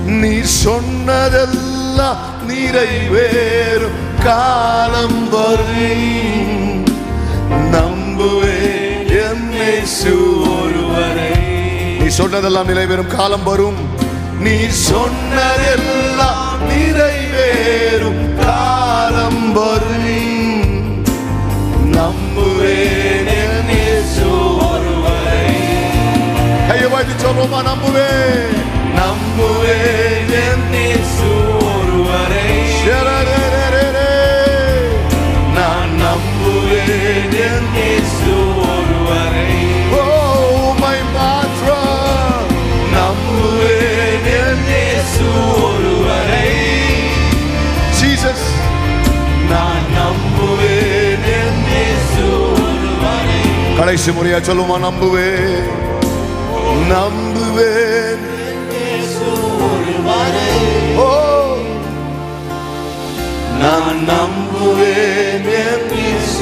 நீ சொன்னதெல்லாம் நிறைவேறும் காலம் வரும். நம்புவேன் என் இயேசு ஒருவரை. நீ சொன்னதெல்லாம் நிறைவேறும் காலம் வரும். நீ சொன்னதெல்லாம் நிறைவேறும் காலம் வரும். நம்புவேன் என் இயேசு ஒருவரை. கையை வைத்து சொல்லுமா, நம்புவேன், நம்புவேன் என் இயேசு ஒருவரை. நான் நம்புவேன் என் இயேசு ஒருவரை. ஓ மை மாத்ரா, நம்புவேன் என் இயேசு ஒருவரை. ஜீசஸ், நான் நம்புவேன் என் இயேசு ஒருவரை. கடைசி முறையா சொல்லுமா, நம்புவேன், நம்புவேன் ஒருவரை. ஓ நான் நம்புவேன் என் இயேசு